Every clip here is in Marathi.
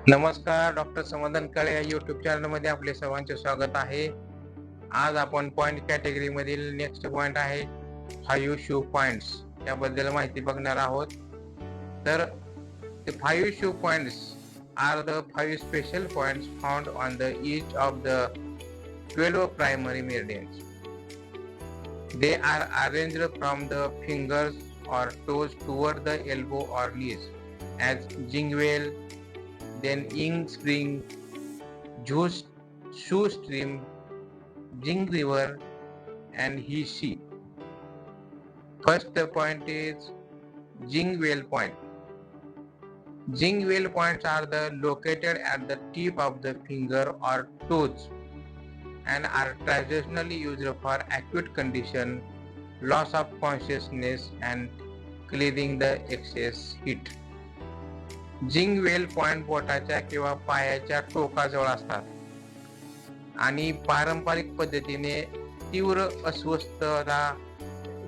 नमस्कार, डॉक्टर समाधान काळे या यूट्यूब चॅनलमध्ये आपले सर्वांचे स्वागत आहे. आज आपण पॉइंट कॅटेगरीमधील नेक्स्ट पॉइंट आहे 5 शू पॉइंट्स याबद्दल माहिती बघणार आहोत. तर the 5 shoe points are the 5 special points found on the each of the 12 primary meridians. They are arranged from the fingers or toes toward the elbow or knees as Jingwell, then Ing Spring, Shoe Stream, Jing River, and He She. First point is Jingwell Point. Jingwell points are located at the tip of the finger or toes and are traditionally used for acute condition, loss of consciousness, and clearing the excess heat. Jing well point बोटाच्या किंवा पायाच्या टोकाजवळ असतात आणि पारंपरिक पद्धतीने तीव्र अस्वस्थता,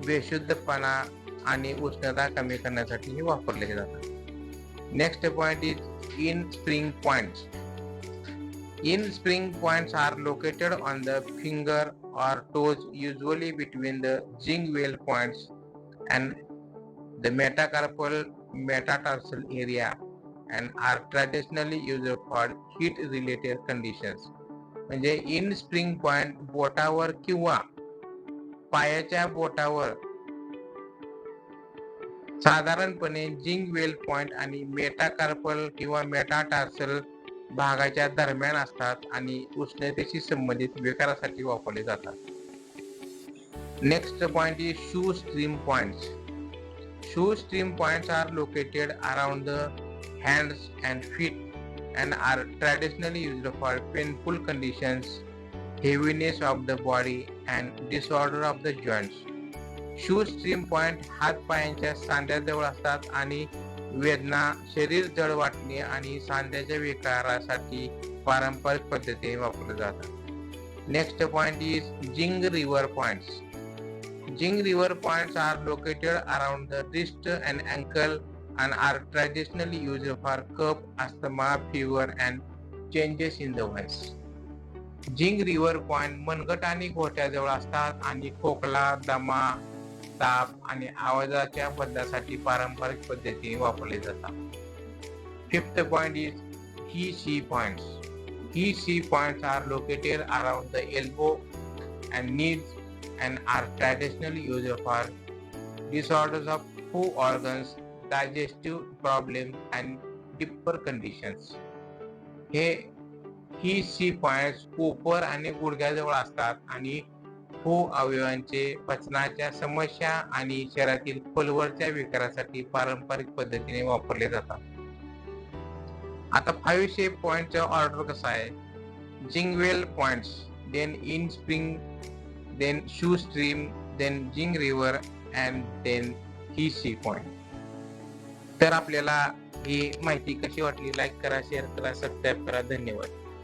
बेशुद्धपणा आणि उष्णता कमी करण्यासाठी हे वापरले जातात. Next point is in spring points. In spring points are located on the finger or toes, usually between the Jingwell points and the metatarsal area, and are traditionally used for heat related conditions. म्हणजे इन स्प्रिंग पॉइंट बोटावर किंवा पायाच्या बोटावर साधारणपणे जिंगवेल पॉइंट आणि मेटाकार्पल किंवा मेटाटार्सल भागाच्या दरम्यान असतात आणि उष्णतेशी संबंधित विकारासाठी वापरले जातात. Next point is shu stream points. Shu stream points are located around the hands and feet and are traditionally used for painful conditions, heaviness of the body, and disorder of the joints. Shoe stream point हात पायांच्या सांध्याजवळ असतात आणि वेदना, शरीर जड वाटणे आणि सांध्याच्या विकारासाठी पारंपरिक पद्धतीने वापरले जातात. Next point is jing river points. Jing river points are located around the wrist and ankle and are traditionally used for cough, asthma, fever, and changes in the voice. Jing river point मनगट आणि घोट्याजवळ असतात आणि खोकला, दमा, ताप आणि आवाजाच्या बदलासाठी पारंपरिक पद्धतीने वापरले जातात. Fifth point is he sea points. He sea points are located around the elbow and knees and are traditionally used for disorders of food organs, digestive problems, and deeper conditions. He sea points कोपर आणि गुडघ्याजवळ असतात आणि अवयवांचे पचनाच्या समस्या आणि शरीरातील खोलवरच्या विकारासाठी पारंपरिक पद्धतीने वापरले जातात. आता 5 शेप पॉइंटचा ऑर्डर कसा आहे? Jing well points, then in spring, then shu stream, then jing river, and then he sea point. तर आपल्याला ही माहिती कशी वाटली? लाईक करा, शेअर करा, सबस्क्राईब करा. धन्यवाद.